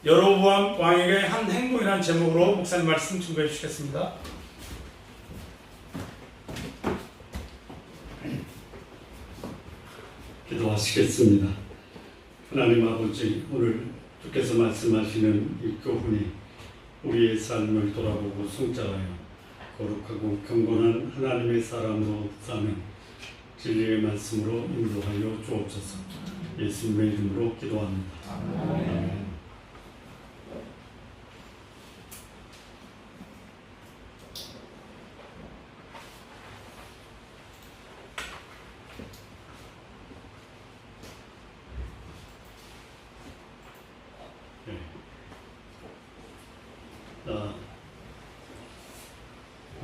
여로보암 왕에게 한 행동이라는 제목으로 목사님 말씀 준비해 주시겠습니다. 기도하시겠습니다. 하나님 아버지, 오늘 주께서 말씀하시는 이 교훈이 우리의 삶을 돌아보고 성찰하여 거룩하고 경건한 하나님의 사람으로 사는 진리의 말씀으로 인도하여 주옵소서. 예수님의 이름으로 기도합니다. 아멘.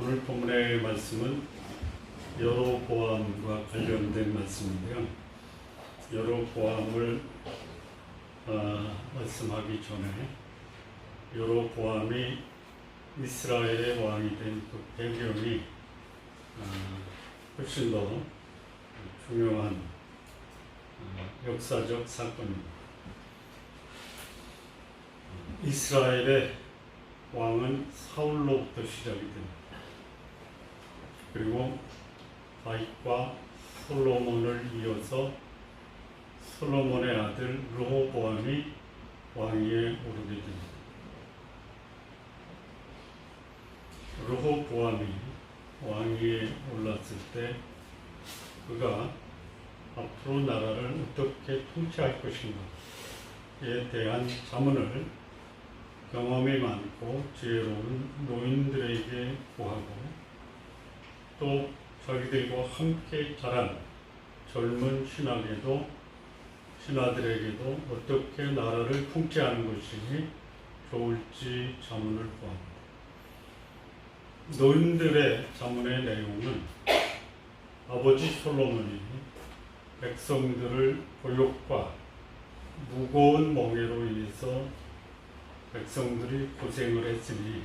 오늘 본문의 말씀은 여로보암과 관련된 말씀인데요. 여로보암을 말씀하기 전에 여로보암이 이스라엘의 왕이 된 그 배경이 훨씬 더 중요한 역사적 사건입니다. 이스라엘의 왕은 사울로부터 시작이 됩니다. 그리고 다윗과 솔로몬을 이어서 솔로몬의 아들 르호보암이 왕위에 오르게 됩니다. 르호보암이 왕위에 올랐을 때 그가 앞으로 나라를 어떻게 통치할 것인가에 대한 자문을 경험이 많고 지혜로운 노인들에게 구하고 또 자기들과 함께 자란 젊은 신하들에게도 어떻게 나라를 통치하는 것이 좋을지 자문을 구합니다. 노인들의 자문의 내용은 아버지 솔로몬이 백성들을 고욕과 무거운 멍에로 인해서 백성들이 고생을 했으니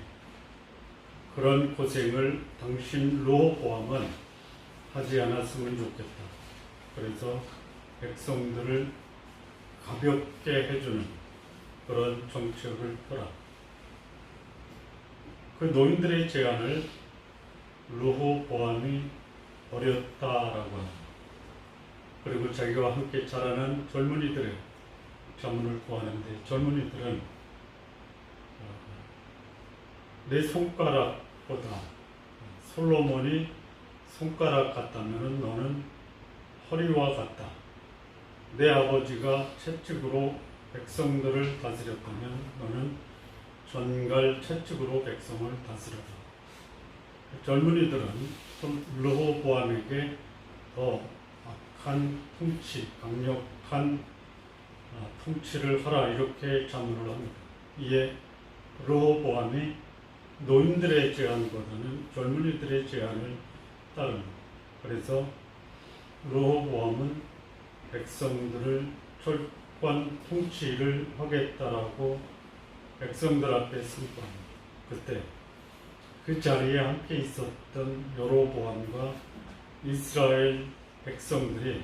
그런 고생을 당신 르호보암은 하지 않았으면 좋겠다. 그래서 백성들을 가볍게 해주는 그런 정책을 펴라. 그 노인들의 제안을 르호보암이 버렸다라고 합니다. 그리고 자기와 함께 자라는 젊은이들의 자문을 구하는데 젊은이들은 내 손가락보다 솔로몬이 손가락 같다면 너는 허리와 같다. 내 아버지가 채찍으로 백성들을 다스렸다면 너는 전갈 채찍으로 백성을 다스려라. 젊은이들은 르호보암에게 더 악한 통치, 강력한 통치를 하라 이렇게 자문을 합니다. 이에 르호보암이 노인들의 제안보다는 젊은이들의 제안을 따릅니다. 그래서 르호보암은 백성들을 철권 통치를 하겠다라고 백성들 앞에 선포합니다. 그때 그 자리에 함께 있었던 여로보암과 이스라엘 백성들이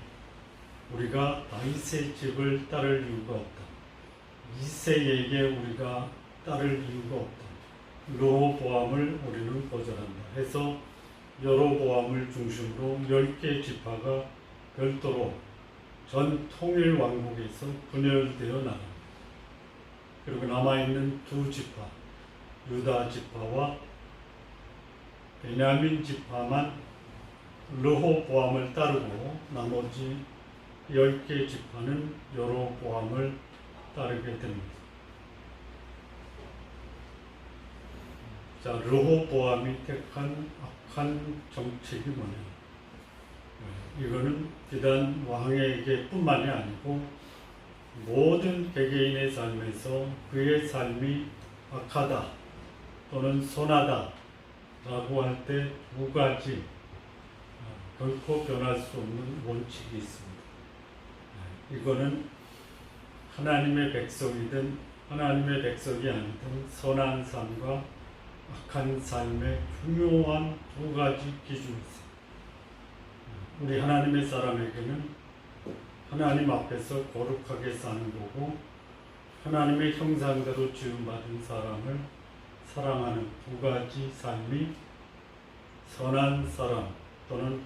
우리가 다윗의 집을 따를 이유가 없다. 이새에게 우리가 따를 이유가 없다. 르호보암을 우리는 거절한다 해서 여로보암을 중심으로 10개 지파가 별도로 전 통일 왕국에서 분열되어 나갑니다. 그리고 남아있는 두 지파, 유다 지파와 베냐민 지파만 르호보암을 따르고 나머지 10개 지파는 여로보암을 따르게 됩니다. 자, 르호보암이 택한 악한 정책이 뭐냐? 이거는 비단 왕에게 뿐만이 아니고 모든 개개인의 삶에서 그의 삶이 악하다 또는 선하다 라고 할 때 두 가지 결코 변할 수 없는 원칙이 있습니다. 이거는 하나님의 백성이든 하나님의 백성이 아니든 선한 삶과 악한 삶의 중요한 두 가지 기준이 있습니다. 우리 하나님의 사람에게는 하나님 앞에서 거룩하게 사는 거고 하나님의 형상대로 지음받은 사람을 사랑하는 두 가지 삶이 선한 사람 또는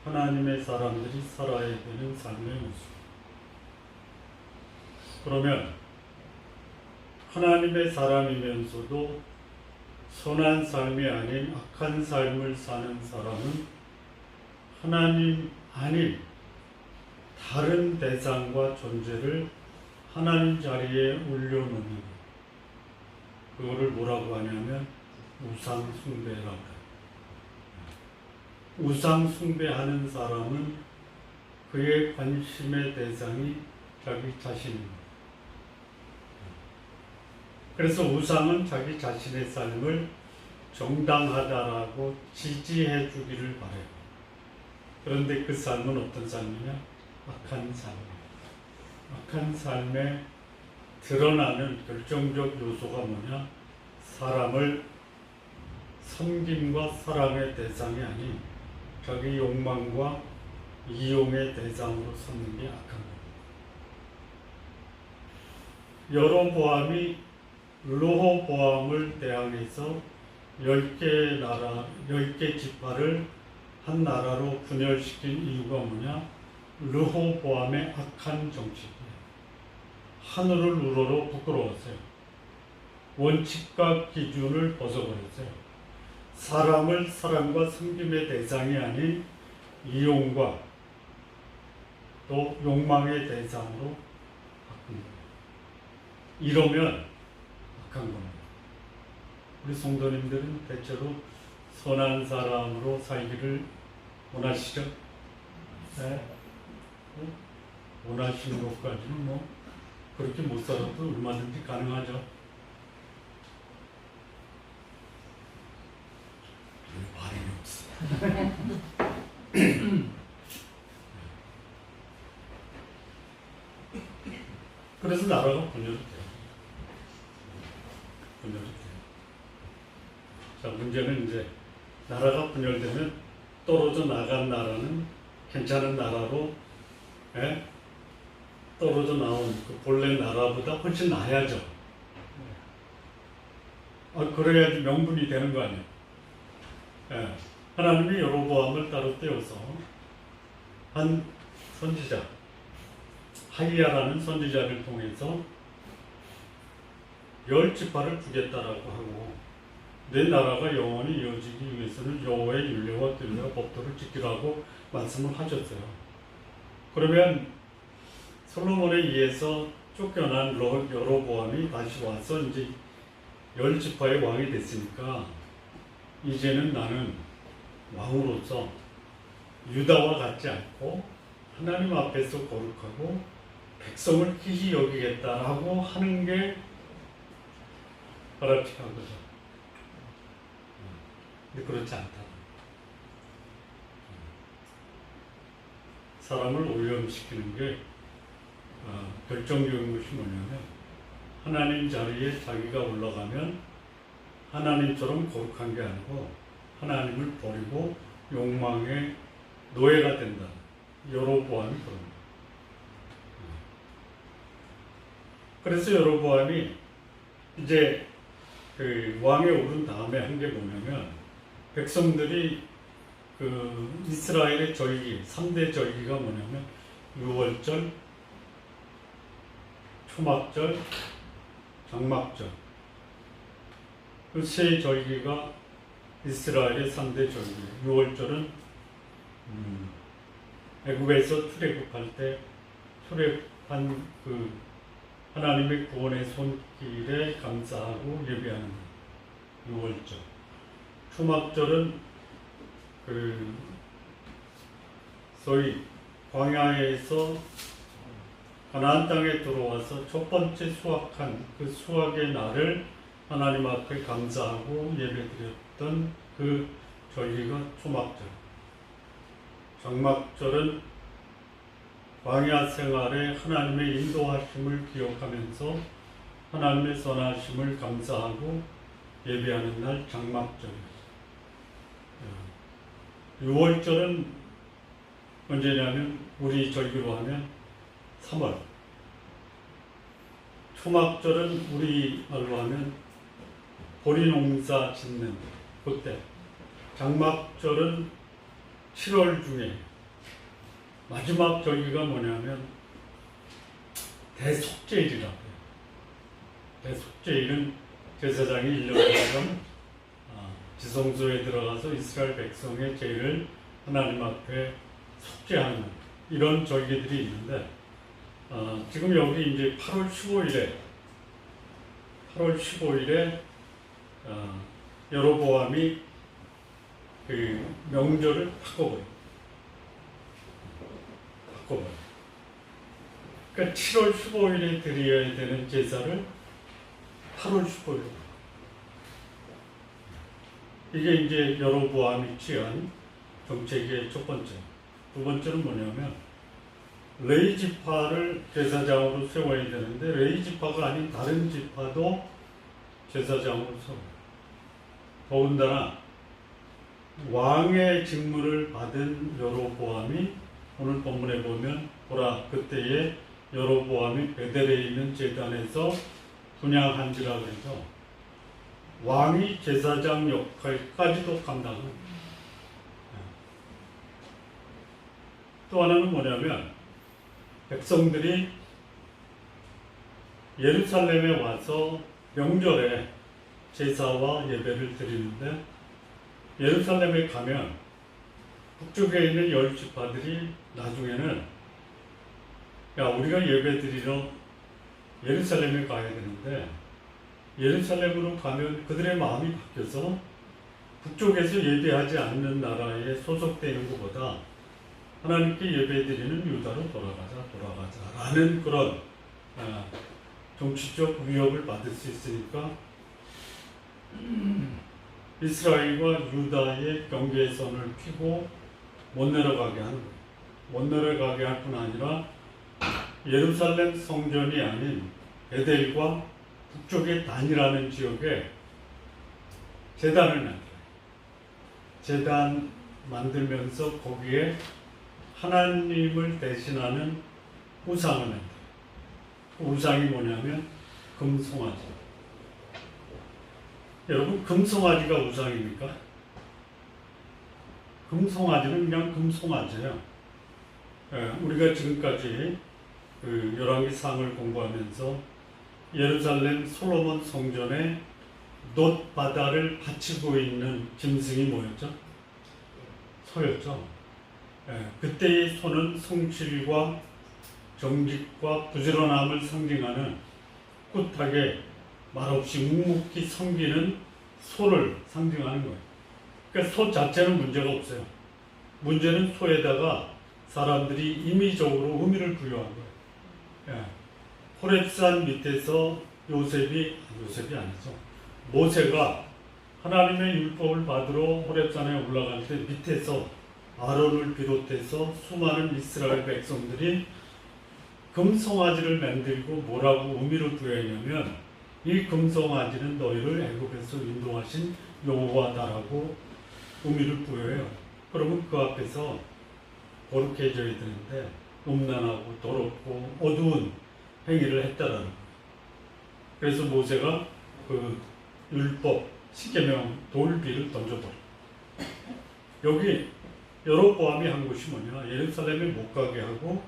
하나님의 사람들이 살아야 되는 삶의 모습. 그러면 하나님의 사람이면서도 선한 삶이 아닌 악한 삶을 사는 사람은 하나님 아닌 다른 대상과 존재를 하나님 자리에 올려놓는 것. 그거를 뭐라고 하냐면 우상 숭배라고 해요. 우상 숭배하는 사람은 그의 관심의 대상이 자기 자신입니다. 그래서 우상은 자기 자신의 삶을 정당하다라고 지지해 주기를 바래요. 그런데 그 삶은 어떤 삶이냐? 악한 삶이에요. 악한 삶에 드러나는 결정적 요소가 뭐냐? 사람을 섬김과 사랑의 대상이 아닌 자기 욕망과 이용의 대상으로 삼는 게 악한 겁니다. 여로보암이 르호보암을 대항해서 10개 나라, 10개 지파를 한 나라로 분열시킨 이유가 뭐냐? 르호보암의 악한 정치이에요. 하늘을 우러러 부끄러웠어요. 원칙과 기준을 벗어버렸어요. 사람을 사랑과 섬김의 대상이 아닌 이용과 또 욕망의 대상으로 바꾼 거예요. 이러면 악한 겁니다. 우리 성도님들은 대체로 선한 사람으로 살기를 원하시죠? 네. 원하시는 것까지는 뭐 그렇게 못 살아도 얼마든지 가능하죠. 말이 없어. 그래서 나라가 분열이 돼요. 분열이 돼요. 자, 문제는 이제 나라가 분열되면 떨어져 나간 나라는 괜찮은 나라로 떨어져 나온 그 본래 나라보다 훨씬 나아야죠. 그래야지 명분이 되는 거 아니에요. 하나님이 여로보암을 따로 떼어서 한 선지자 하이야라는 선지자를 통해서 10지파를 주겠다라고 하고 내 나라가 영원히 이어지기 위해서는 여호와의 율례와 규례와 법도를 지키라고 말씀을 하셨어요. 그러면 솔로몬에 의해서 쫓겨난 여로보암이 다시 와서 이제 10지파의 왕이 됐으니까 이제는 나는 왕으로서 유다와 같지 않고 하나님 앞에서 거룩하고 백성을 희히 여기겠다라고 하는 게 바람직한 거죠. 근데 그렇지 않다. 사람을 오염시키는 게 결정적인 것이 뭐냐면 하나님 자리에 자기가 올라가면 하나님처럼 거룩한 게 아니고 하나님을 버리고 욕망의 노예가 된다. 여로보암이 그럽니다. 그래서 여로보암이 이제 그 왕에 오른 다음에 한 게 뭐냐면 백성들이 그 이스라엘의 절기, 3대 절기가 뭐냐면 유월절, 초막절, 장막절. 그 세 절기가 이스라엘의 3대 절기예요. 유월절은 애굽에서 출애굽할 때 출애굽한 그 하나님의 구원의 손길에 감사하고 예배하는 유월절. 초막절은 그 소위 광야에서 가나안 땅에 들어와서 첫 번째 수확한 그 수확의 날을 하나님 앞에 감사하고 예배드렸던 그 절기가 초막절. 장막절은 광야 생활에 하나님의 인도하심을 기억하면서 하나님의 선하심을 감사하고 예배하는 날 장막절이에요. 6월절은 언제냐면 우리 절기로 하면 3월 초막절은 우리말로 하면 보리 농사 짓는 그때, 장막절은 7월 중에 마지막 절기가 뭐냐면 대속죄일이라고 해요. 대속죄일은 제사장이 1년에 한 번 지성소에 들어가서 이스라엘 백성의 죄를 하나님 앞에 속죄하는 이런 절기들이 있는데, 지금 여기 이제 8월 15일에 여로보암이 그 명절을 바꿔버려요. 그러니까 7월 15일에 드려야 되는 제사를 8월 15일로. 이게 이제 여로보암이 취한 정책의 첫 번째. 두 번째는 뭐냐면 레위 지파를 제사장으로 세워야 되는데 레위 지파가 아닌 다른 지파도 제사장으로 세워요. 더군다나 왕의 직무를 받은 여로보암이 오늘 본문에 보면 보라 그때에 여로보암이 베델에 있는 제단에서 분향한지라 그래서 왕이 제사장 역할까지도 감당합니다. 또 하나는 뭐냐면 백성들이 예루살렘에 와서 명절에 제사와 예배를 드리는데 예루살렘에 가면 북쪽에 있는 10지파들이 나중에는 야 우리가 예배 드리러 예루살렘에 가야 되는데 예루살렘으로 가면 그들의 마음이 바뀌어서 북쪽에서 예배하지 않는 나라에 소속되는 것보다 하나님께 예배드리는 유다로 돌아가자 라는 그런 정치적 위협을 받을 수 있으니까 이스라엘과 유다의 경계선을 피고 못 내려가게 하는 거예요. 못 내려가게 할 뿐 아니라 예루살렘 성전이 아닌 베델과 북쪽의 단이라는 지역에 제단을 만들어요. 제단 만들면서 거기에 하나님을 대신하는 우상을 만들어요. 그 우상이 뭐냐면 금송아지. 여러분 금송아지가 우상입니까? 금송아지는 그냥 금송아지예요. 우리가 지금까지 그 열왕기상을 공부하면서 예루살렘 솔로몬 성전에 놋바다를 받치고 있는 짐승이 뭐였죠? 소였죠. 그때의 소는 성실과 정직과 부지런함을 상징하는 꿋하게 말없이 묵묵히 섬기는 소를 상징하는 거예요. 그러니까 소 자체는 문제가 없어요. 문제는 소에다가 사람들이 임의적으로 의미를 부여한 거예요. 호렙산 밑에서 요셉이 아니죠. 모세가 하나님의 율법을 받으러 호렙산에 올라갈 때 밑에서 아론을 비롯해서 수많은 이스라엘 백성들이 금송아지를 만들고 뭐라고 의미를 부여했냐면 이 금송아지는 너희를 애굽에서 인도하신 여호와다라고 의미를 부여해요. 그러면 그 앞에서 거룩해져야 되는데 음란하고 더럽고 어두운 행위를 했다라는 거예요. 그래서 모세가 그 율법 10계명 돌비를 던져버려요. 여기 여로보암이 한 것이 뭐냐? 예루살렘에 못 가게 하고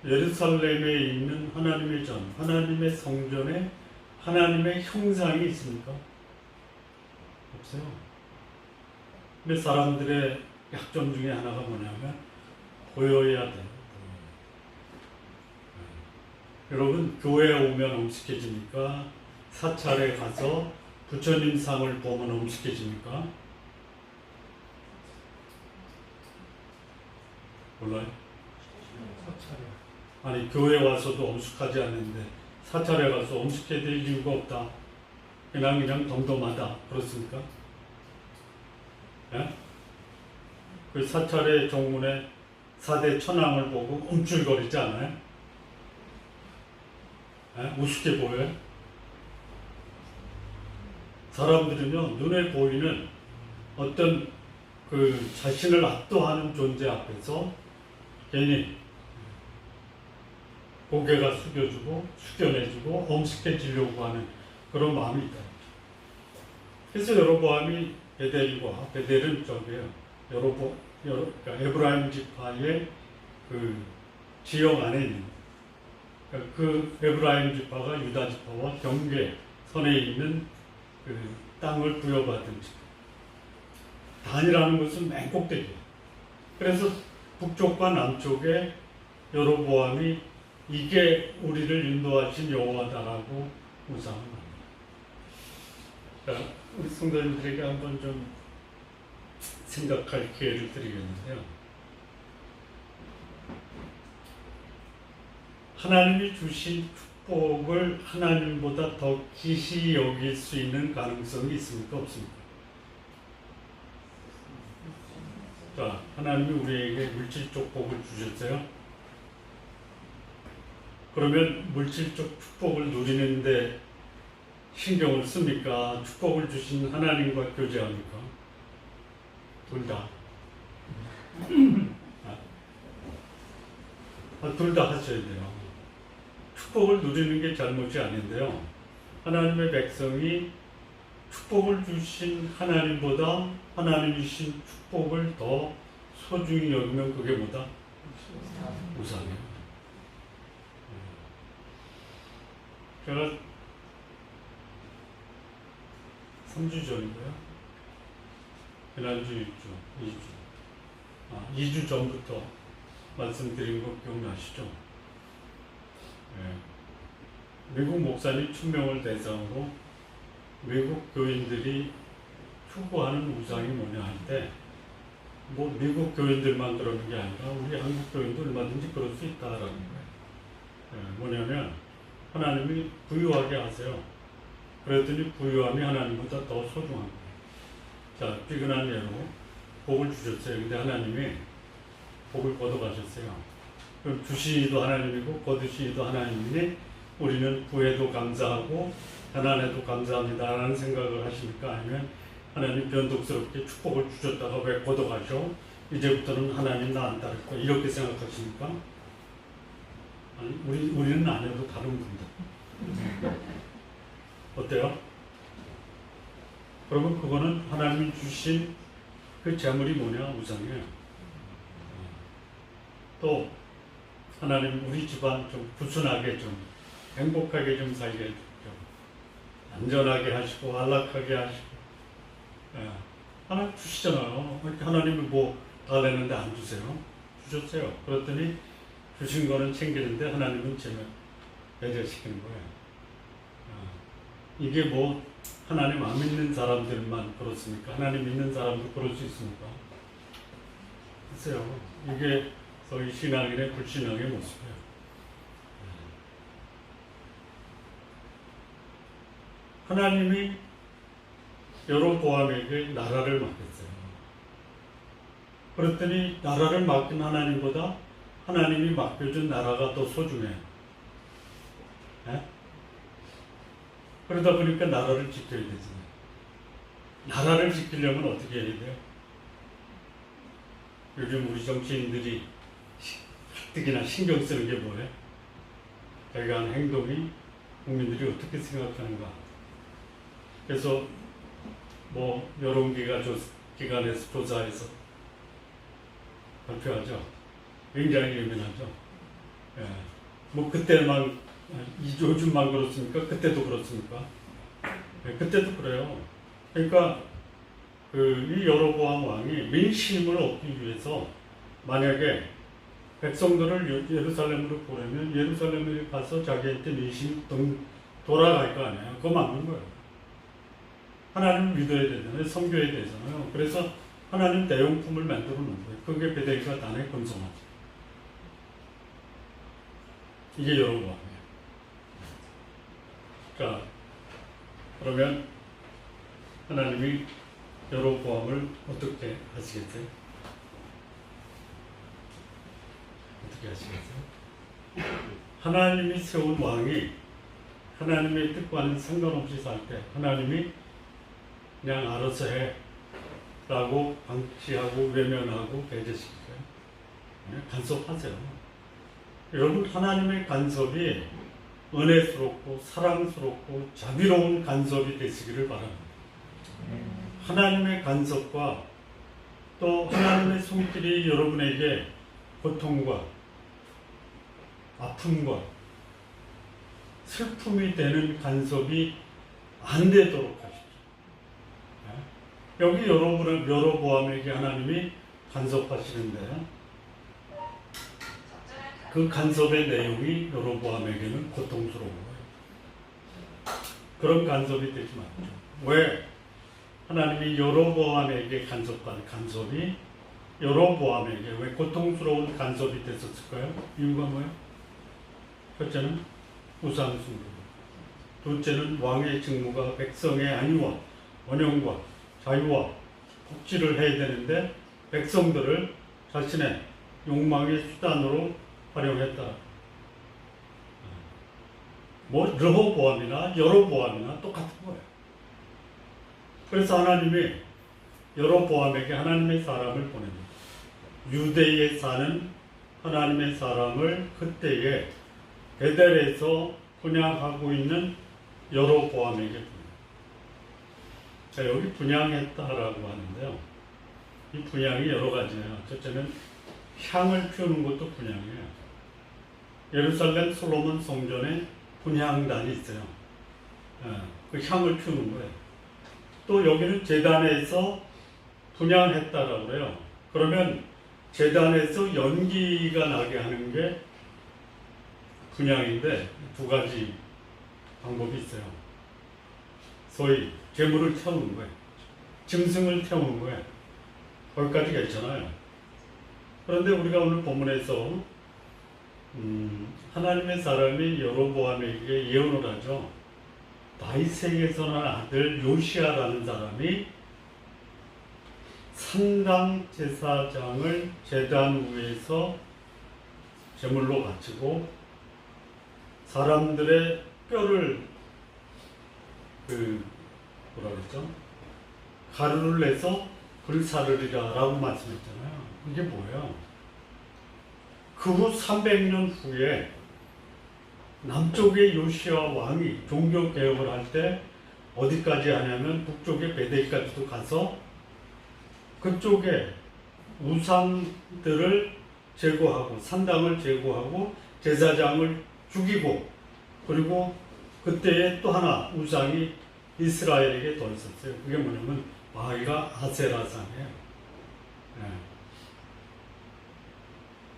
예루살렘에 있는 하나님의 전, 하나님의 성전에 하나님의 형상이 있습니까? 없어요. 근데 사람들의 약점 중에 하나가 뭐냐면 보여야 돼요. 여러분 교회에 오면 엄숙해집니까? 사찰에 가서 부처님 상을 보면 엄숙해집니까? 몰라요? 아니 교회 와서도 엄숙하지 않는데 사찰에 가서 엄숙해야 될 이유가 없다. 그냥 덤덤하다. 그렇습니까? 예? 그 사찰의 정문에 4대 천왕을 보고 움찔거리지 않아요? 예? 우습게 보여요? 사람들은요 눈에 보이는 어떤 그 자신을 압도하는 존재 앞에서 괜히 고개가 숙여내주고 엄숙해지려고 하는 그런 마음이 있다. 그래서 여로보암이 베델은 저기요. 그러니까 에브라임 지파의 그 지형 안에 있는 그 에브라임 지파가 유다 지파와 경계선에 있는 그 땅을 부여받은 집. 단이라는 것은 맨 꼭대기예요. 그래서 북쪽과 남쪽에 여로보암이 이게 우리를 인도하신 여호와다라고 우상을 합니다. 자, 우리 성도님들에게 한번 좀 생각할 기회를 드리겠는데요. 하나님이 주신 축복을 하나님보다 더 기시 여길 수 있는 가능성이 있습니까? 없습니까? 자, 하나님이 우리에게 물질적 복을 주셨어요. 그러면 물질적 축복을 누리는데 신경을 씁니까? 축복을 주신 하나님과 교제합니까? 둘 다. 둘 다 하셔야 돼요. 축복을 누리는 게 잘못이 아닌데요. 하나님의 백성이 축복을 주신 하나님보다 하나님이신 축복을 더 소중히 여기면 그게 뭐다? 우상이에요. 제가 3주 전인가요? 지난주 2주 전부터 말씀드린 거 기억나시죠? 미국 목사님 1000명을 대상으로 외국 교인들이 추구하는 우상이 뭐냐 할 때 뭐 미국 교인들만 그러는 게 아니라 우리 한국 교인도 얼마든지 그럴 수 있다라는 거예요. 뭐냐면 하나님이 부유하게 하세요. 그랬더니 부유함이 하나님보다 더 소중한 거예요. 자, 삐근한 예로 복을 주셨어요. 근데 하나님이 복을 걷어가셨어요. 그럼 주시니도 하나님이고 거두시니도 하나님이니 우리는 부에도 감사하고 가난해도 감사합니다라는 생각을 하십니까? 아니면 하나님 변덕스럽게 축복을 주셨다가 왜 걷어가셔? 이제부터는 하나님 나 안 따를 거야. 이렇게 생각하십니까? 아니, 우리는 아니어도 다른 분들. 어때요? 그러면 그거는 하나님이 주신 그 재물이 뭐냐? 우상이에요. 또 하나님 우리 집안 좀 부순하게 좀 행복하게 좀 살게 좀 안전하게 하시고 안락하게 하시고 하나님 주시잖아요. 하나님이 뭐 달랬는데 안 주세요? 주셨어요. 그랬더니 주신 거는 챙기는데 하나님은 배제시키는 거예요. 이게 뭐 하나님 안 믿는 사람들만 그렇습니까? 하나님 믿는 사람도 그럴 수 있습니까? 글쎄요. 이게 소위 신앙인의 불신앙의 모습이에요. 하나님이 여로보암에게 나라를 맡겼어요. 그랬더니 나라를 맡긴 하나님보다 하나님이 맡겨준 나라가 더 소중해요. 그러다 보니까 나라를 지켜야 되잖아요. 나라를 지키려면 어떻게 해야 돼요? 요즘 우리 정치인들이 가뜩이나 신경 쓰는 게 뭐예요? 자기가 하는 행동이 국민들이 어떻게 생각하는가. 그래서 뭐 여론기관에서 조사해서 발표하죠. 굉장히 예민하죠. 뭐 그때만 요즘만 그렇습니까? 그때도 그렇습니까? 그때도 그래요. 그러니까 이 여로보암 왕이 민심을 얻기 위해서 만약에 백성들을 예루살렘으로 보내면 예루살렘에 가서 자기한테 민심이 돌아갈 거 아니에요. 그거 맞는 거예요. 하나님을 믿어야 되잖아요. 섬겨야 되잖아요. 그래서 하나님 대용품을 만들어 놓은 거예요. 그게 베델과 단의 금송아지. 이게 여로보암이에요. 자, 그러면 하나님이 여로보암을 어떻게 하시겠어요? 어떻게 하시겠어요? 하나님이 세운 왕이 하나님의 뜻과는 상관없이 살 때 하나님이 그냥 알아서 해 라고 방치하고 외면하고 배제시켜요. 간섭하세요. 여러분, 하나님의 간섭이 은혜스럽고 사랑스럽고 자비로운 간섭이 되시기를 바랍니다. 하나님의 간섭과 또 하나님의 손길이 여러분에게 고통과 아픔과 슬픔이 되는 간섭이 안 되도록 하십시오. 여기 여로보암에게 하나님이 간섭하시는데 그 간섭의 내용이 여로보암에게는 고통스러운 거예요. 그런 간섭이 되지 말죠. 왜? 하나님이 여로보암에게 간섭한 간섭이 여로보암에게 왜 고통스러운 간섭이 됐었을까요? 이유가 뭐예요? 첫째는 우상숭배, 둘째는 왕의 직무가 백성의 안위와 원형과 자유와 복지를 해야 되는데 백성들을 자신의 욕망의 수단으로 활용했다. 뭐 르호보암이나 여로보암이나 똑같은 거예요. 그래서 하나님이 여로보암에게 하나님의 사람을 보냅니다. 유대에 사는 하나님의 사람을 그때에 베델에서 분양하고 있는 여로보암에게 보냅니다. 자, 여기 분양했다라고 하는데요. 이 분양이 여러 가지예요. 첫째는 향을 피우는 것도 분양이에요. 예루살렘 솔로몬 성전에 분향단이 있어요. 그 향을 피우는 거예요. 또 여기는 제단에서 분향했다라고 그래요. 그러면 제단에서 연기가 나게 하는 게 분향인데 두 가지 방법이 있어요. 소위 재물을 태우는 거예요. 짐승을 태우는 거예요. 거기까지 괜찮아요. 그런데 우리가 오늘 본문에서 하나님의 사람이 여로보암에게 예언을 하죠. 다윗에게서 난 아들 요시아라는 사람이 산당 제사장을 제단 위에서 제물로 바치고 사람들의 뼈를 뭐라 그랬죠? 가루를 내서 불사르리라 라고 말씀했잖아요. 이게 뭐예요? 그 후 300년 후에 남쪽의 요시아 왕이 종교 개혁을 할 때 어디까지 하냐면 북쪽의 베델까지도 가서 그쪽에 우상들을 제거하고 산당을 제거하고 제사장을 죽이고 그리고 그때에 또 하나 우상이 이스라엘에게 더 있었어요. 그게 뭐냐면 바알과 아세라상이에요.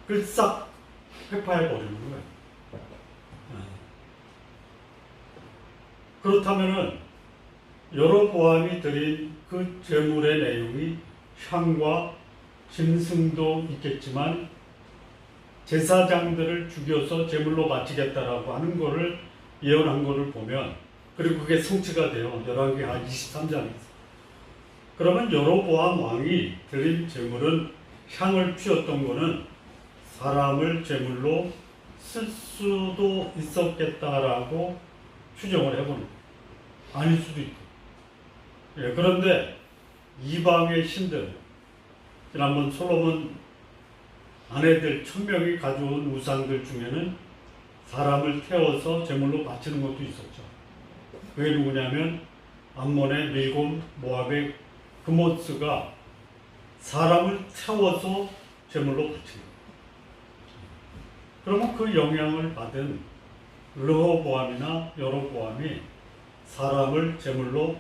그걸 싹 회파해 버리는 거예요. 그렇다면은 여로보암이 드린 그 제물의 내용이 향과 짐승도 있겠지만 제사장들을 죽여서 제물로 바치겠다라고 하는 거를 예언한 거를 보면 그리고 그게 성취가 돼요. 열왕기하 23장에서. 그러면 여로보암 왕이 드린 제물은 향을 피웠던 거는 사람을 제물로 쓸 수도 있었겠다라고 추정을 해보는 거예요. 아닐 수도 있고. 예, 그런데 이방의 신들, 지난번 솔로몬 아내들 1000명이 가져온 우상들 중에는 사람을 태워서 제물로 바치는 것도 있었죠. 그게 누구냐면 암몬의 밀곰, 모압의 그모스가 사람을 태워서 제물로 바치는 거예요. 그러면 그 영향을 받은 르호보암이나 여로보암이 사람을 제물로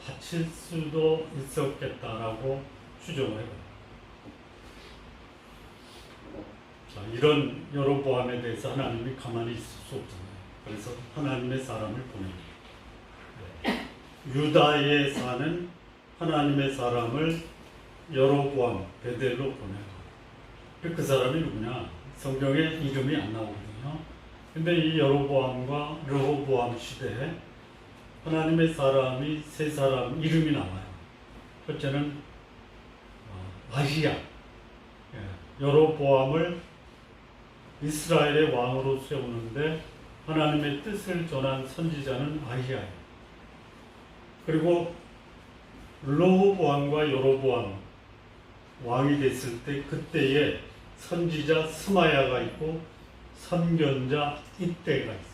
바칠 수도 있었겠다라고 추정을 해요. 자, 이런 여로보암에 대해서 하나님이 가만히 있을 수 없잖아요. 그래서 하나님의 사람을 보냅니다. 유다에 사는 하나님의 사람을 여로보암, 베델로 보내요. 그 사람이 누구냐? 성경에 이름이 안 나오거든요. 근데 이 여로보암과 르호보암 시대에 하나님의 사람이 세 사람 이름이 나와요. 첫째는 아히야. 여로보암을 이스라엘의 왕으로 세우는데 하나님의 뜻을 전한 선지자는 아히야예요. 그리고 르호보암과 여로보암 왕이 됐을 때 그때에 선지자 스마야가 있고 선견자 이때가 있어요.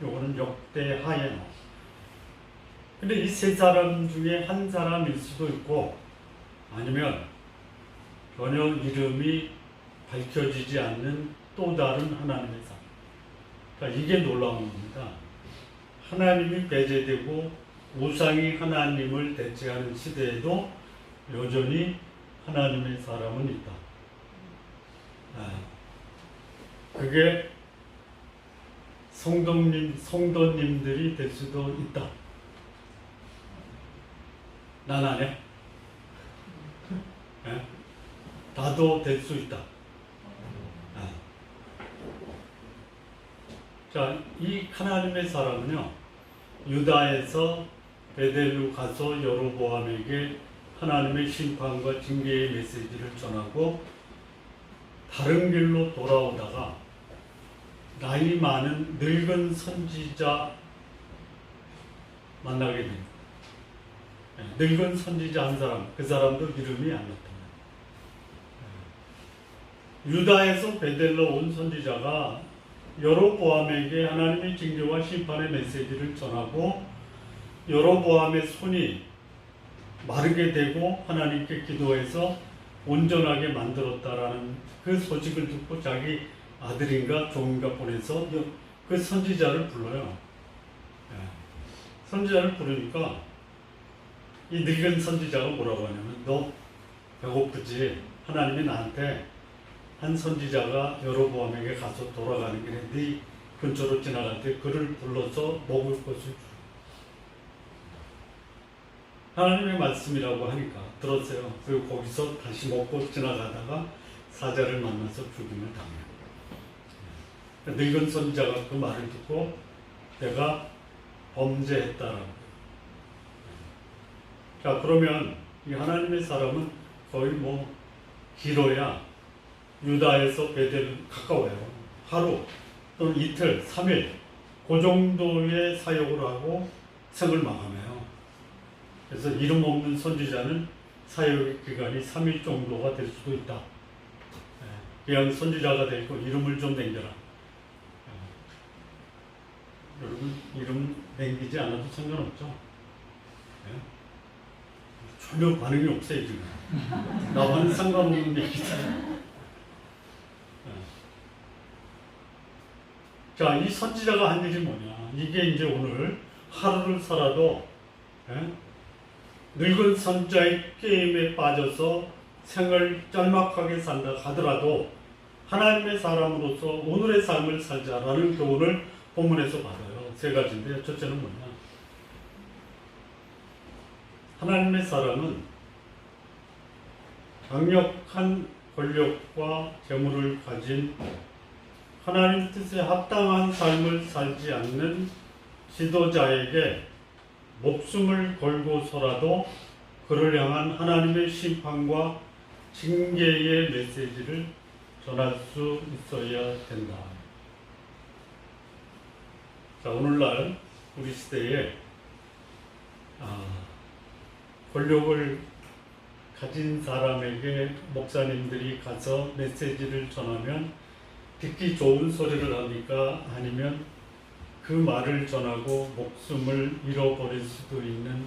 요거는 역대하에 나와요. 근데 이 세 사람 중에 한 사람일 수도 있고 아니면 전혀 이름이 밝혀지지 않는 또 다른 하나님의 사람. 그러니까 이게 놀라운 겁니다. 하나님이 배제되고 우상이 하나님을 대체하는 시대에도 여전히 하나님의 사람은 있다. 그게 성도님들이 될 수도 있다. 난 안 해. 나도 될 수 있다. 자, 이 하나님의 사람은요, 유다에서 베델로 가서 여로보암에게 하나님의 심판과 징계의 메시지를 전하고 다른 길로 돌아오다가 나이 많은 늙은 선지자 만나게 됩니다. 늙은 선지자 한 사람, 그 사람도 이름이 안 나타나요. 유다에서 베델로 온 선지자가 여로보암에게 하나님의 징계와 심판의 메시지를 전하고 여로보암의 손이 마르게 되고 하나님께 기도해서 온전하게 만들었다라는 그 소식을 듣고 자기 아들인가 종인가 보내서 그 선지자를 불러요. 선지자를 부르니까 이 늙은 선지자가 뭐라고 하냐면, 너 배고프지? 하나님이 나한테 한 선지자가 여로보암에게 가서 돌아가는 길에 네 근처로 지나갈 때 그를 불러서 먹을 것을 주. 하나님의 말씀이라고 하니까 들었어요. 그리고 거기서 다시 먹고 지나가다가 사자를 만나서 죽임을 당해요. 늙은 선지자가 그 말을 듣고 내가 범죄했다라고. 자, 그러면 이 하나님의 사람은 거의 길어야 유다에서 베델 가까워요. 하루 또는 이틀, 3일 그 정도의 사역을 하고 생을 마감해요. 그래서 이름 없는 선지자는 사역의 기간이 3일 정도가 될 수도 있다. 그냥 선지자가 되고 이름을 좀 남겨라. 여러분 이름 남기지 않아도 상관없죠. 전혀 반응이 없어요 지금. 나와는 상관없는 얘기잖아요. 자, 이 선지자가 한 일이 뭐냐? 이게 이제 오늘 하루를 살아도 늙은 선지자의 게임에 빠져서 생을 짤막하게 산다 하더라도 하나님의 사람으로서 오늘의 삶을 살자라는 교훈을 본문에서 받아요. 세 가지인데요. 첫째는 뭐냐? 하나님의 사람은 강력한 권력과 재물을 가진 하나님 뜻에 합당한 삶을 살지 않는 지도자에게 목숨을 걸고서라도 그를 향한 하나님의 심판과 징계의 메시지를 전할 수 있어야 된다. 자, 오늘날 우리 시대에 권력을 가진 사람에게 목사님들이 가서 메시지를 전하면 듣기 좋은 소리를 합니까? 아니면 그 말을 전하고 목숨을 잃어버릴 수도 있는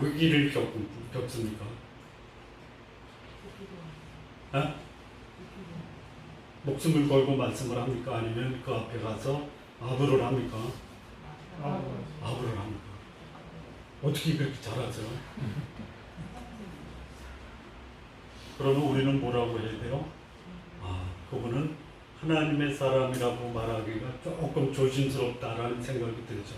위기를 겪습니까? 목숨을 걸고 말씀을 합니까? 아니면 그 앞에 가서 아부를 합니까? 아부를 합니까? 어떻게 그렇게 잘하죠? 그러면 우리는 뭐라고 해야 돼요? 그분은 하나님의 사람이라고 말하기가 조금 조심스럽다라는 생각이 들죠.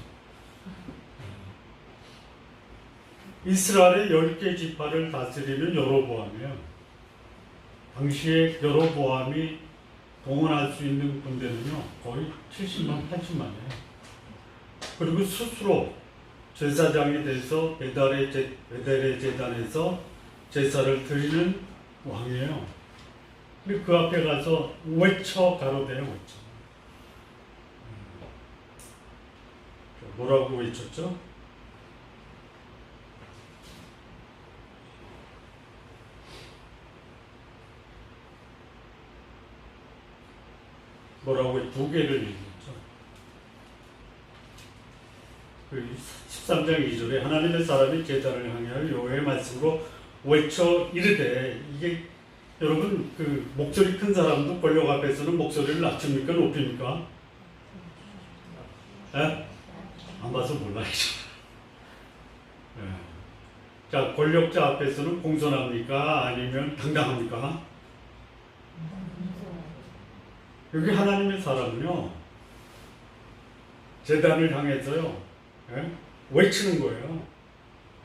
이스라엘의 10개 지파를 다스리는 여로보암이에요. 당시에 여로보암이 동원할 수 있는 군대는요, 거의 70만, 80만이에요. 그리고 스스로 제사장이 돼서 베델의 제단에서 제사를 드리는 왕이에요. 근데 그 앞에 가서 외쳐 가로대요, 외쳐. 뭐라고 외쳤죠? 뭐라고 두 개를 얘기했죠. 그 13장 2절에 하나님의 사람이 제단을 향하여 여호와의 말씀으로 외쳐 이르되, 이게 여러분 그 목소리 큰 사람도 권력 앞에서는 목소리를 낮춥니까 높입니까? 에? 안 봐서 몰라야죠. 예. 자, 권력자 앞에서는 공손합니까? 아니면 당당합니까? 여기 하나님의 사람은요, 제단을 향해서요, 예? 외치는 거예요.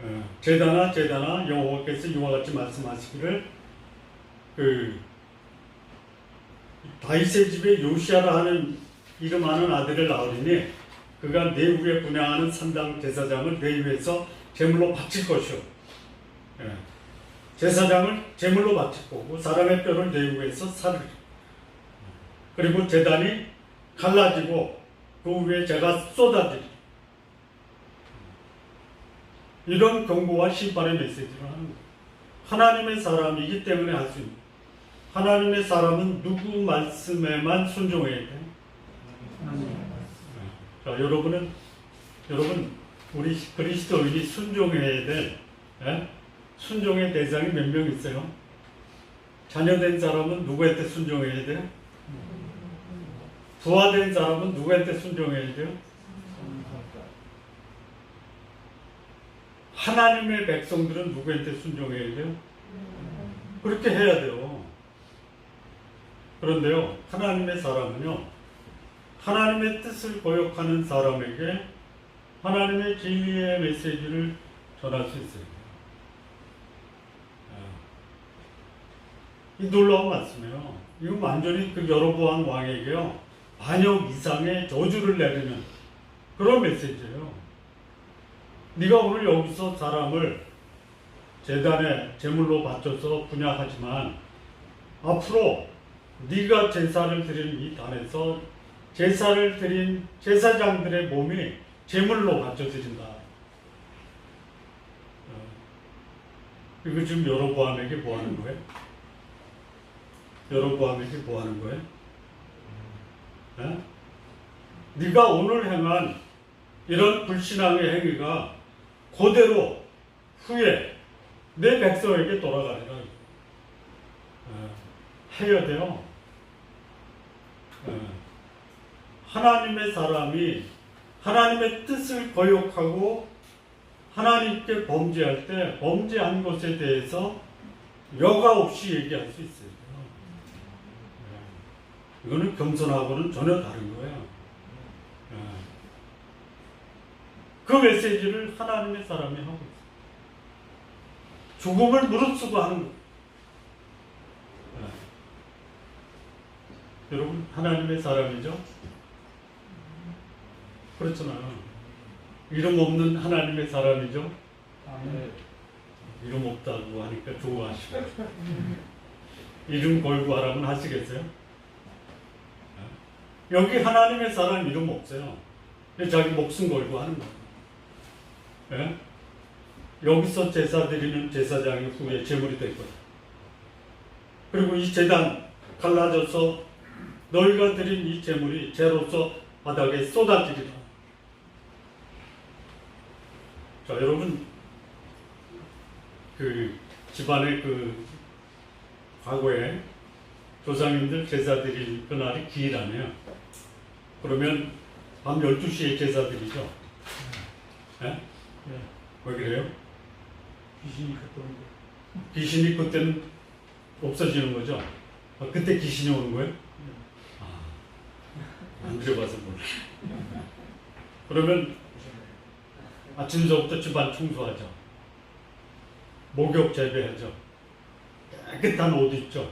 예. 제단아, 제단아, 여호와께서 이와 같이 말씀하시기를, 다윗의 집에 요시아라 하는 이름하는 아들을 낳으리니 그가 내 위에 분양하는 산당 제사장을 내 위에서 제물로 바칠 것이요. 예. 제사장을 제물로 바칠 거고 사람의 뼈를 내 위에서 살으리. 그리고 제단이 갈라지고 그 위에 제가 쏟아지리. 이런 경고와 심판의 메시지를 하는 거예요. 하나님의 사람이기 때문에 할 수 있는. 하나님의 사람은 누구 말씀에만 순종해야 돼요? 자, 여러분 우리 그리스도인이 순종해야 될, 순종의 대상이 몇 명 있어요? 자녀된 사람은 누구한테 순종해야 돼요? 부하된 사람은 누구한테 순종해야 돼요? 하나님의 백성들은 누구한테 순종해야 돼요? 그렇게 해야 돼요. 그런데요, 하나님의 사람은요, 하나님의 뜻을 거역하는 사람에게 하나님의 진리의 메시지를 전할 수 있어요. 이 놀라운 말씀이에요. 이거 완전히 그 여로보암 왕에게요, 반역 이상의 저주를 내리는 그런 메시지예요. 네가 오늘 여기서 사람을 제단에 제물로 바쳐서 분양하지만 앞으로 네가 제사를 드린 이 단에서 제사를 드린 제사장들의 몸이 제물로 바쳐드린다. 이거 지금 여로보암에게 뭐 하는 거예요? 여로보암에게 뭐 하는 거예요? 네가 오늘 행한 이런 불신앙의 행위가 그대로 후에 내 백성에게 돌아가리라. 해야 돼요. 하나님의 사람이 하나님의 뜻을 거역하고 하나님께 범죄할 때 범죄한 것에 대해서 여과 없이 얘기할 수 있어요. 이거는 겸손하고는 전혀 다른 거예요. 그 메시지를 하나님의 사람이 하고 있어요. 죽음을 무릅쓰고 하는 거예요. 여러분, 하나님의 사람이죠? 그렇잖아요. 이름 없는 하나님의 사람이죠? 이름 없다고 하니까 좋아하시고. 이름 걸고 하라면 하시겠어요? 여기 하나님의 사람 이름 없어요. 자기 목숨 걸고 하는 거예요. 예? 여기서 제사 드리는 제사장이 후에 제물이 될 거예요. 그리고 이 제단 갈라져서 너희가 드린 이 제물이 죄로서 바닥에 쏟아지리라. 자, 여러분, 그 집안의 그 과거에 조상님들 제사 드릴 그날이 기일하네요. 그러면 밤 12시에 제사 드리죠. 예? 왜 그래요? 귀신이 그때는 없어지는 거죠? 그때 귀신이 오는 거예요? 안 들어봐서 몰라. 그러면 아침서부터 집안 청소하죠. 목욕 재배하죠. 깨끗한 옷 입죠.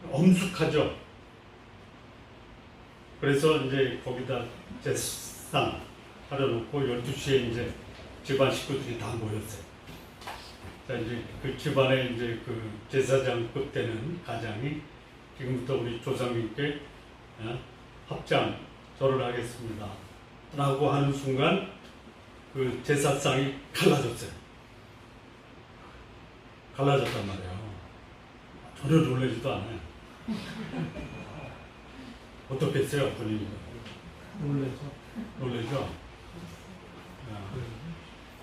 엄숙하죠. 그래서 이제 거기다 제상 차려놓고 12시에 이제 집안 식구들이 다 모였어요. 자, 이제 그 집안에 이제 그 제사장급 되는 가장이 지금부터 우리 조상님께 합장 절을 하겠습니다 라고 하는 순간 그 제사상이 갈라졌어요. 갈라졌단 말이에요. 전혀 놀라지도 않아요. 어떻겠어요, 본인이? 놀라죠. 놀라죠?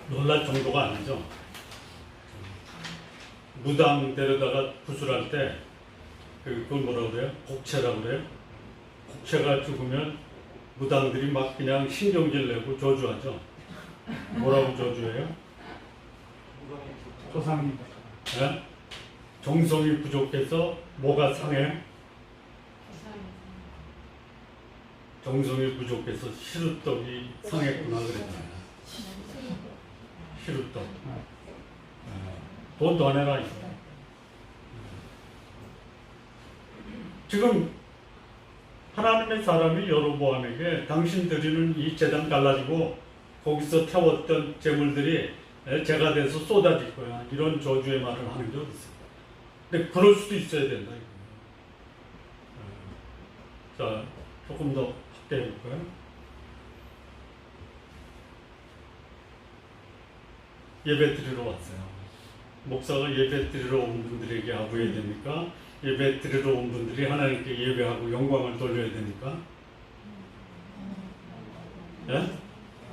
놀랄 정도가 아니죠. 무당 데려다가 구술할 때 그걸 뭐라고 그래요? 곡체라고 그래요? 곡체가 죽으면 무당들이 막 그냥 신경질 내고 저주하죠. 뭐라고 저주해요? 조상님. 예? 정성이 부족해서 뭐가 상해? 정성이 부족해서 시루떡이 상했구나 그랬잖아요. 시루떡. 돈 더 내라. 지금 하나님의 사람이 여로보암에게 당신 드리는 이 제단 갈라지고 거기서 태웠던 재물들이 제가 돼서 쏟아질 거야. 이런 저주의 말을 하는 게 어딨어. 근데 그럴 수도 있어야 된다. 자, 조금 더 확대해 볼까요? 예배 드리러 왔어요. 목사가 예배 드리러 온 분들에게 아부해야 됩니까? 예배 드리러 온 분들이 하나님께 예배하고 영광을 돌려야 됩니까? 예?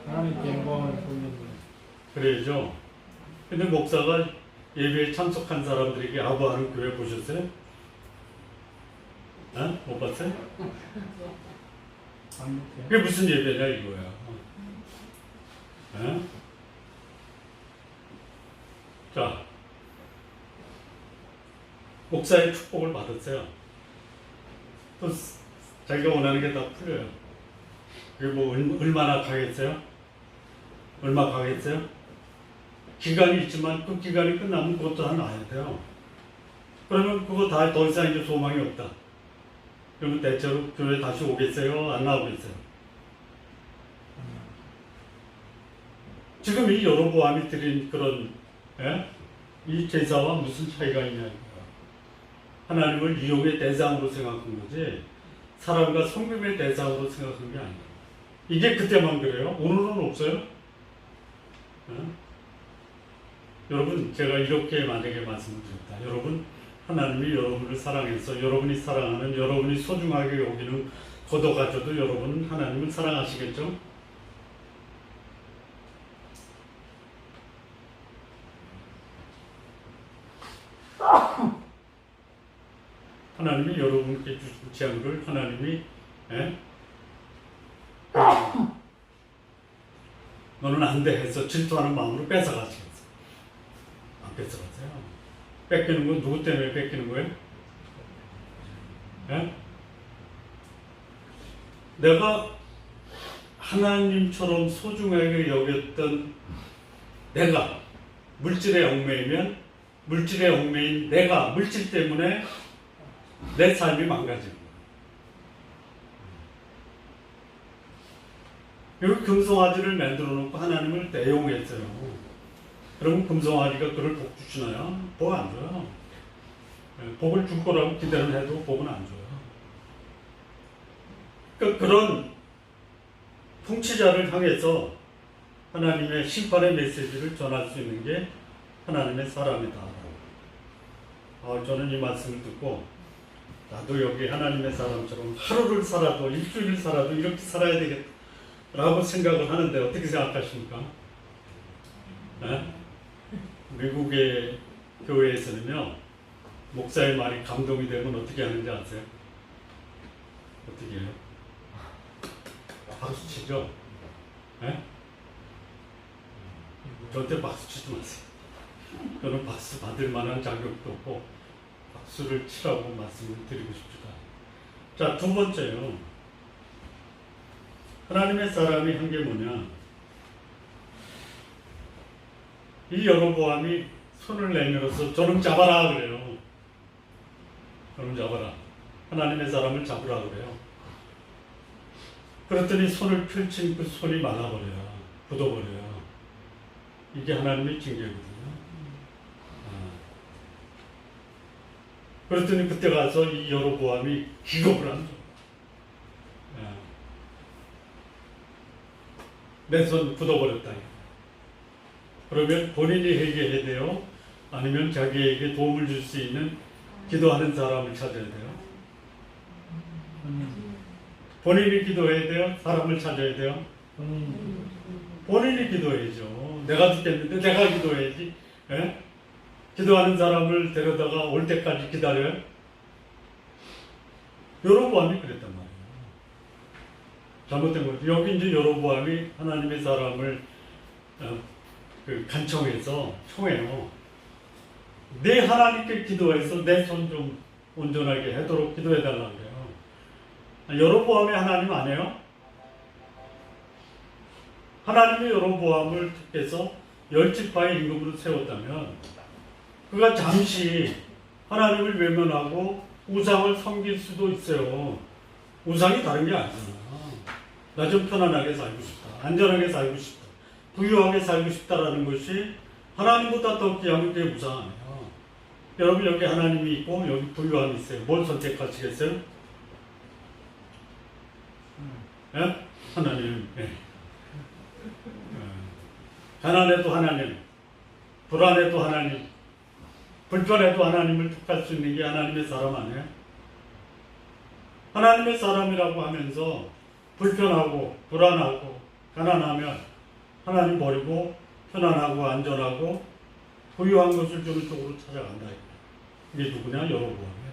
하나님께 영광을 돌리는 거예요. 그래야죠. 근데 목사가 예배에 참석한 사람들에게 아부하는 교회 보셨어요? 예? 못 봤어요? 완벽해요. 그게 무슨 예배냐 이거야. 예? 자, 목사의 축복을 받았어요. 또 자기가 원하는 게 다 풀려요. 그게 뭐 얼마나 가겠어요? 얼마 가겠어요? 기간이 있지만 그 기간이 끝나면 그것도 다 나야 돼요. 그러면 그거 다 더 이상 이제 소망이 없다. 그러면 대체로 교회 다시 오겠어요? 안 나오겠어요? 지금 이 여로보암이 드린 그런 이 제사와 무슨 차이가 있냐 이거야. 하나님을 이용의 대상으로 생각한 거지 사람과 성금의 대상으로 생각한 게 아니에요. 이게 그때만 그래요? 오늘은 없어요? 여러분 제가 이렇게 만약에 말씀을 드렸다. 여러분 하나님이 여러분을 사랑해서 여러분이 사랑하는 여러분이 소중하게 여기는 걷어가져도 여러분은 하나님을 사랑하시겠죠? 하나님이 여러분께 주신 재물을 하나님이 너는 안 돼 해서 질투하는 마음으로 뺏어가시겠어요? 안 뺏어가세요. 뺏기는 건 누구 때문에 뺏기는 거예요? 내가 하나님처럼 소중하게 여겼던 내가 물질에 얽매이면 물질에 얽매인 내가 물질 때문에 내 삶이 망가지는 거예요. 여기 금송아지를 만들어 놓고 하나님을 대용했어요. 그러면 금송아지가 그를 복 주시나요? 복 안 줘요. 복을 줄 거라고 기대를 해도 복은 안 줘요. 그러니까 그런 통치자를 향해서 하나님의 심판의 메시지를 전할 수 있는 게 하나님의 사람이다. 저는 이 말씀을 듣고 나도 여기 하나님의 사람처럼 하루를 살아도 일주일 살아도 이렇게 살아야 되겠다라고 생각을 하는데 어떻게 생각하십니까? 미국의 교회에서는요 목사의 말이 감동이 되면 어떻게 하는지 아세요? 어떻게 해요? 박수 치죠? 저한테 박수 치지 마세요. 저는 박수 받을 만한 자격도 없고 박수를 치라고 말씀을 드리고 싶지도 않아요. 자, 두 번째요. 하나님의 사람이 한 게 뭐냐? 이 여로보암이 손을 내밀어서 저놈 잡아라 그래요. 저놈 잡아라. 하나님의 사람을 잡으라 그래요. 그랬더니 손을 펼친 그 손이 말라버려요. 굳어버려요. 이게 하나님의 징계거든요. 그랬더니 그때 가서 이 여로보암이 기겁을 한 거예요. 내 손 굳어버렸다. 그러면 본인이 회개해야 돼요? 아니면 자기에게 도움을 줄 수 있는 기도하는 사람을 찾아야 돼요? 본인이 기도해야 돼요? 사람을 찾아야 돼요? 본인이 기도해야죠. 내가 죽겠는데 내가 기도해야지. 예? 기도하는 사람을 데려다가 올 때까지 기다려요? 여로보암이 그랬단 말이에요. 잘못된 거죠. 여기 이제 여로보암이 하나님의 사람을 간청해서 청해요. 내 하나님께 기도해서 내 손 좀 온전하게 하도록 기도해달라고 해요. 여로보암의 하나님 아니에요? 하나님이 여로보암을 택해서 10지파의 임금으로 세웠다면 그가 잠시 하나님을 외면하고 우상을 섬길 수도 있어요. 우상이 다른 게 아니잖아. 나 좀 편안하게 살고 싶다. 안전하게 살고 싶다. 부유하게 살고 싶다라는 것이 하나님보다 더 귀하면 그게 우상 아니에요. 여러분 여기 하나님이 있고 여기 부유함이 있어요. 뭘 선택하시겠어요? 예? 하나님. 예. 가난해도 하나님, 불안해도 하나님, 불편해도 하나님을 택할 수 있는 게 하나님의 사람 아니에요? 하나님의 사람이라고 하면서 불편하고 불안하고 가난하면 하나님 버리고 편안하고 안전하고 부유한 것을 주는 쪽으로 찾아간다. 이게 누구냐? 여로보암이에요.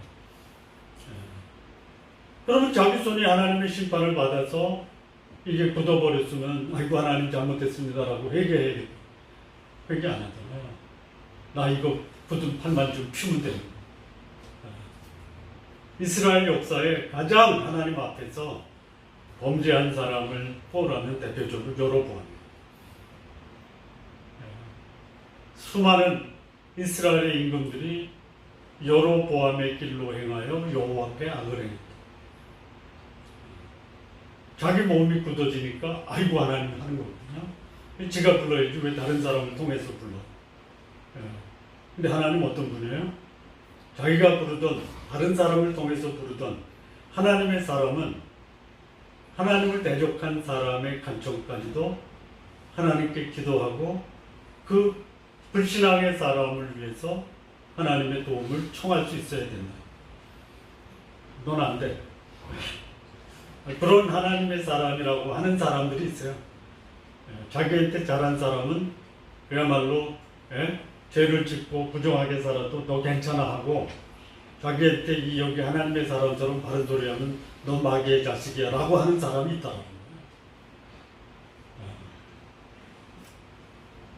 그러면 자기 손이 하나님의 심판을 받아서 이게 굳어버렸으면 아이고 하나님 잘못했습니다라고 회개해야겠다. 회개 안 하잖아요. 나 이거 굳은 팔만 좀 피면 되는 거예요. 이스라엘 역사에 가장 하나님 앞에서 범죄한 사람을 포함하는 대표적으로 여로보암이에요. 수많은 이스라엘의 임금들이 여로보암의 길로 행하여 여호와께 악을 행했다. 자기 몸이 굳어지니까 아이고 하나님 하는 거거든요. 지가 불러야지 왜 다른 사람을 통해서 불러. 근데 하나님 어떤 분이에요? 자기가 부르던 다른 사람을 통해서 부르던 하나님의 사람은 하나님을 대적한 사람의 간청까지도 하나님께 기도하고 그 불신앙의 사람을 위해서 하나님의 도움을 청할 수 있어야 된다. 넌 안 돼. 그런 하나님의 사람이라고 하는 사람들이 있어요. 자기한테 잘한 사람은 그야말로 죄를 짓고 부정하게 살아도 너 괜찮아 하고 자기한테 이 여기 하나님의 사람처럼 바른 소리 하면 너 마귀의 자식이야 라고 하는 사람이 있다고.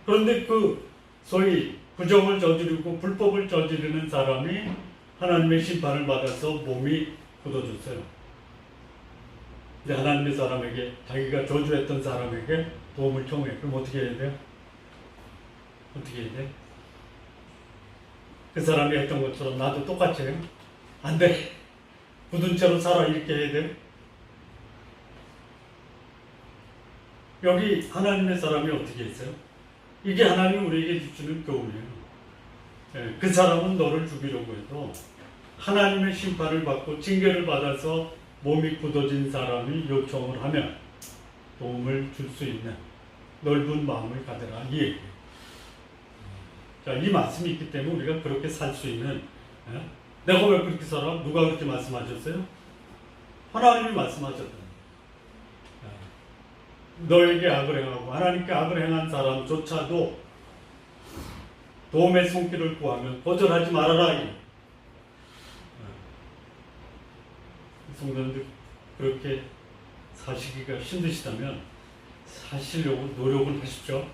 그런데 그 소위 부정을 저지르고 불법을 저지르는 사람이 하나님의 심판을 받아서 몸이 굳어졌어요. 근데 하나님의 사람에게 자기가 저주했던 사람에게 도움을 청해. 그럼 어떻게 해야 돼요? 어떻게 해야 돼? 그 사람이 했던 것처럼 나도 똑같이 해요? 안 돼. 굳은 채로 살아 이렇게 해야 돼요? 여기 하나님의 사람이 어떻게 했어요? 이게 하나님이 우리에게 주시는 교훈이에요. 그 사람은 너를 죽이려고 해도 하나님의 심판을 받고 징계를 받아서 몸이 굳어진 사람이 요청을 하면 도움을 줄 수 있는 넓은 마음을 가져라 이 얘기예요. 자, 이 말씀이 있기 때문에 우리가 그렇게 살 수 있는 내가 왜 그렇게 살아? 누가 그렇게 말씀하셨어요? 하나님이 말씀하셨다. 너에게 악을 행하고 하나님께 악을 행한 사람조차도 도움의 손길을 구하면 거절하지 말아라. 성도님들 그렇게 사시기가 힘드시다면 사시려고 노력을 하십시오.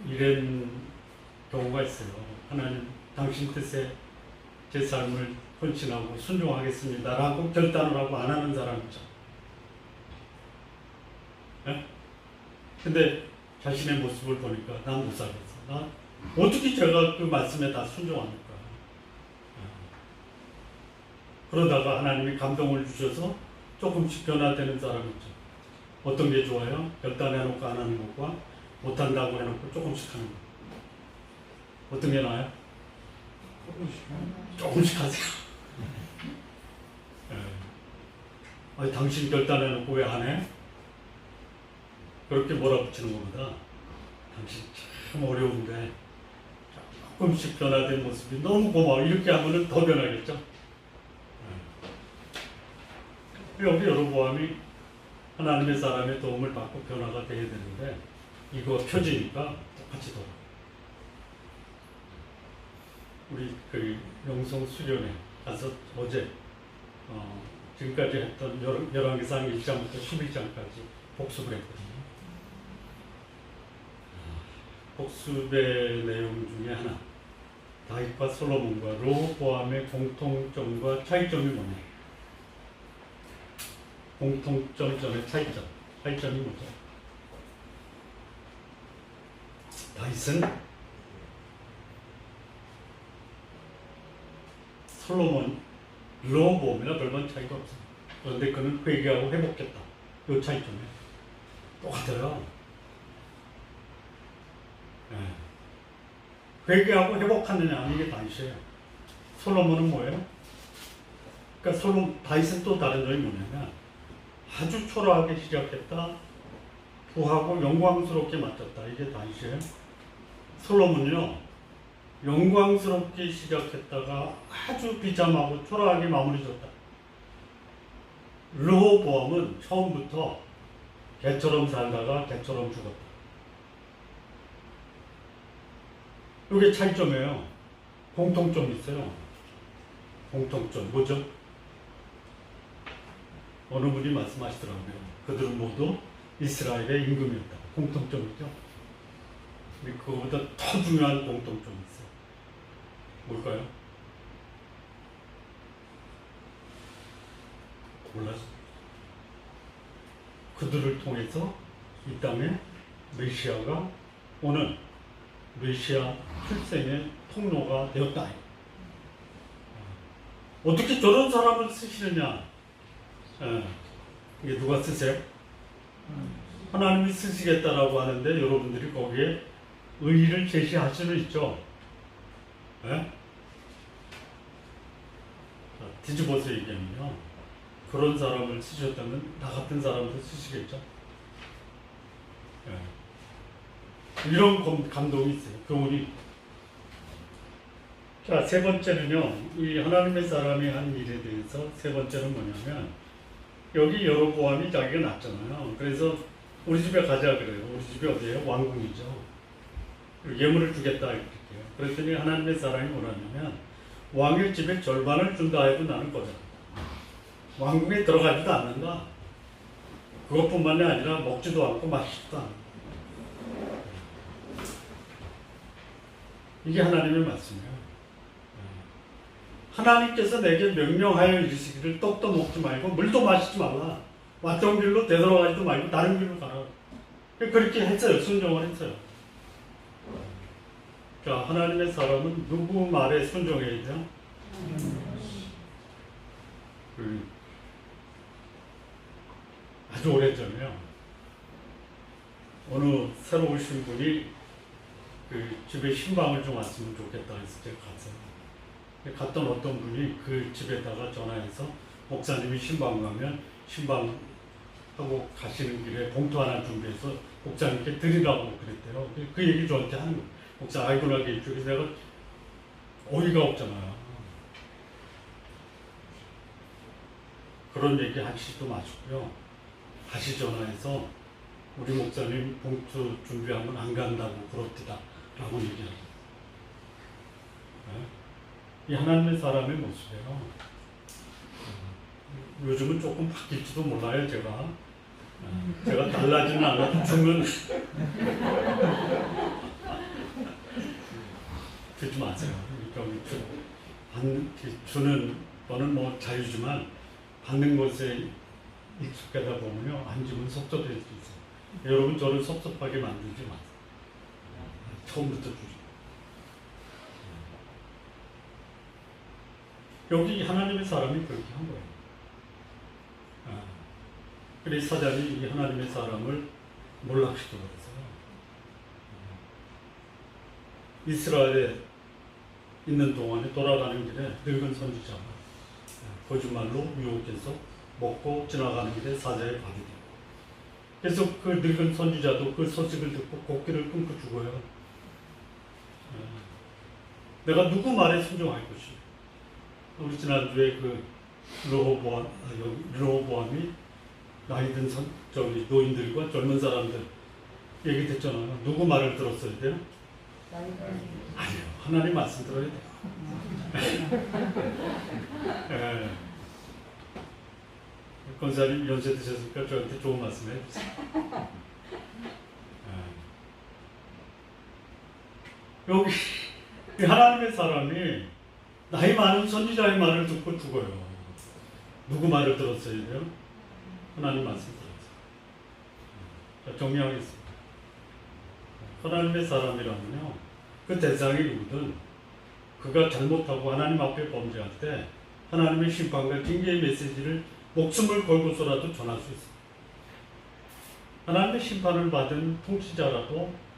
이런 경우가 있어요. 하나님 당신 뜻에 제 삶을 헌신하고 순종하겠습니다 라고 결단을 하고 안 하는 사람이죠. 근데 자신의 모습을 보니까 난 못 살겠어. 나 어떻게 제가 그 말씀에 다 순종합니까? 그러다가 하나님이 감동을 주셔서 조금씩 변화되는 사람 있죠. 어떤 게 좋아요? 결단해놓고 안 하는 것과 못한다고 해놓고 조금씩 하는 것. 어떤 게 나아요? 조금씩 하세요. 아니, 당신 결단해놓고 왜 안 해? 그렇게 몰아붙이는 것보다 당신 참 어려운데 조금씩 변화된 모습이 너무 고마워. 이렇게 하면은 더 변하겠죠. 여기 여로보암이 하나님의 사람의 도움을 받고 변화가 돼야 되는데 이거 펴지니까 똑같이 돌아. 우리 그 영성 수련회 가서 어제 지금까지 했던 열왕기상 1장부터 11장까지 복습을 했거든요. 복습의 내용 중에 하나, 다윗과 솔로몬과 르호보암의 공통점과 차이점이 뭐냐? 공통점 전에 차이점이 뭐죠? 다윗은 솔로몬, 르호보암이나 별반 차이가 없어요. 그런데 그는 회개하고 회복했다. 이 차이점이 똑같아요. 회개하고 회복하느냐, 이게 다윗이에요. 솔로몬은 뭐예요? 그러니까 다윗은 또 다른 점이 뭐냐면 아주 초라하게 시작했다, 부하고 영광스럽게 마쳤다. 이게 다윗이에요. 솔로몬은요, 영광스럽게 시작했다가 아주 비참하고 초라하게 마무리 졌다. 르호보암은 처음부터 개처럼 살다가 개처럼 죽었다. 이게 차이점이에요. 공통점이 있어요. 공통점 뭐죠? 어느 분이 말씀하시더라고요. 그들은 모두 이스라엘의 임금이었다. 공통점이죠. 근데 그거보다 더 중요한 공통점이 있어요. 뭘까요? 몰랐어요. 그들을 통해서 이 땅에 메시아가 오는 메시아 출생의 통로가 되었다. 어떻게 저런 사람을 쓰시느냐? 이게 누가 쓰세요? 하나님이 쓰시겠다라고 하는데 여러분들이 거기에 의의를 제시할 수는 있죠. 뒤집어서 얘기하면요, 그런 사람을 쓰셨다면 나 같은 사람도 쓰시겠죠. 이런 감동이 있어요. 교훈이. 자, 세 번째는요, 이 하나님의 사람이 한 일에 대해서 세 번째는 뭐냐면, 여기 여로보암이 자기가 낳잖아요. 그래서 우리 집에 가자 그래요. 우리 집이 어디예요? 왕궁이죠. 예물을 주겠다 이렇게요. 그랬더니 하나님의 사람이 뭐라냐면, 왕의 집에 절반을 준다 해도 나는 거잖아. 왕궁에 들어가지도 않는다. 그것뿐만이 아니라 먹지도 않고 마시지도 않는다. 이게 하나님의 말씀이에요. 하나님께서 내게 명령하여 이르시기를 떡도 먹지 말고 물도 마시지 말라. 왔던 길로 되돌아가지도 말고 다른 길로 가라. 그렇게 했어요. 순종을 했어요. 자, 하나님의 사람은 누구 말에 순종해야 돼요? 아주 오래전에요. 어느 새로 오신 분이 집에 신방을 좀 왔으면 좋겠다 해서 제가 갔어요. 갔던 어떤 분이 그 집에다가 전화해서 목사님이 신방 가면 신방하고 가시는 길에 봉투 하나 준비해서 목사님께 드리라고 그랬대요. 그 얘기 저한테 하는 거예요. 목사 알고나게 이쪽에 내가 어이가 없잖아요. 그런 얘기 하시지도 마시고요. 다시 전화해서 우리 목사님 봉투 준비하면 안 간다고 그렇디다 라고 얘기하죠. 이 하나님의 사람의 모습이에요. 요즘은 조금 바뀔지도 몰라요. 제가 달라지는 않아도 주면 주지 마세요. 주는 거는 뭐 자유지만 받는 것에 익숙하다 보면요, 안 주면 섭섭할 수 있어요. 여러분 저를 섭섭하게 만들지 마세요. 처음부터 주죠. 여기 하나님의 사람이 그렇게 한 거예요. 그래서 사자리 이 하나님의 사람을 몰락시키고 그랬어요. 이스라엘에 있는 동안에 돌아가는 길에 늙은 선지자가 거짓말로 유혹해서 먹고 지나가는 길에 사자에 밥이 되고, 그래서 그 늙은 선지자도 그 소식을 듣고 곡기를 끊고 죽어요. 내가 누구 말에 순종할 것이냐. 우리 지난주에 그 르호보암이 나이 든 저기 노인들과 젊은 사람들 얘기됐잖아요. 누구 말을 들었어야 돼요? 아니요. 하나님 말씀 들어야 돼요. 예. 권사님 연세 드셨으니까 저한테 좋은 말씀 해주세요. 예. 여기 이 하나님의 사람이 나이 많은 선지자의 말을 듣고 죽어요. 누구 말을 들었어야 돼요? 하나님 말씀 들었어요. 자, 정리하겠습니다. 하나님의 사람이라면요, 그 대상이 누구든 그가 잘못하고 하나님 앞에 범죄할 때 하나님의 심판과 징계의 메시지를 목숨을 걸고서라도 전할 수 있습니다. 하나님의 심판을 받은 통치자라도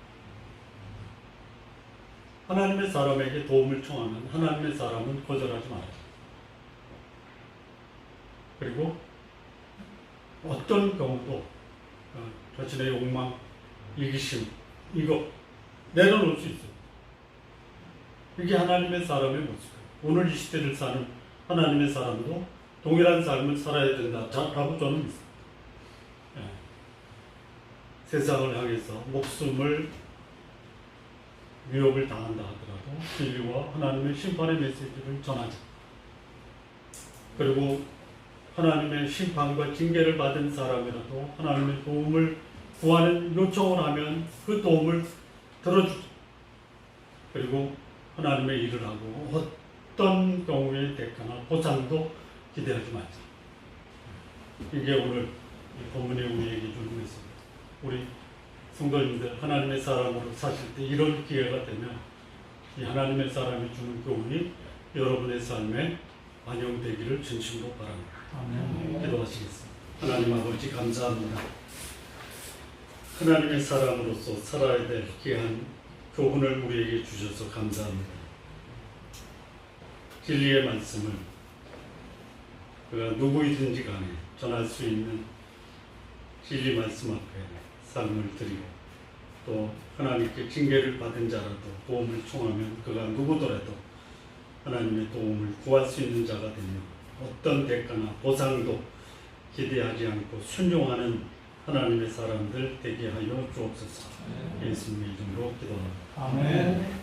하나님의 사람에게 도움을 청하면 하나님의 사람은 거절하지 말아요. 그리고 어떤 경우도 자신의 욕망, 이기심, 이거 내려놓을 수 있어요. 이게 하나님의 사람의 모습이에요. 오늘 이 시대를 사는 하나님의 사람도 동일한 삶을 살아야 된다라고 저는 믿습니다. 예. 세상을 향해서 목숨을 위협을 당한다 하더라도 진리와 하나님의 심판의 메시지를 전하자. 그리고 하나님의 심판과 징계를 받은 사람이라도 하나님의 도움을 구하는 요청을 하면 그 도움을 들어주자. 그리고 하나님의 일을 하고 어떤 경우의 대가나 보상도 기대하지 말자. 이게 오늘 본문에 우리에게 주는 메시지입니다. 우리 성도님들 하나님의 사람으로 사실 때 이런 기회가 되면 이 하나님의 사람이 주는 교훈이 여러분의 삶에 반영되기를 진심으로 바랍니다. 아멘. 기도하시겠습니다. 하나님 아버지 감사합니다. 하나님의 사람으로서 살아야 될 귀한 교훈을 우리에게 주셔서 감사합니다. 진리의 말씀을 그가 누구이든지 간에 전할 수 있는 진리 말씀 앞에 삶을 드리고 또 하나님께 징계를 받은 자라도 도움을 청하면 그가 누구더라도 하나님의 도움을 구할 수 있는 자가 되며 어떤 대가나 보상도 기대하지 않고 순종하는 하나님의 사람들 되게 하여 주옵소서. 예수님의 이름으로 기도합니다. 아멘.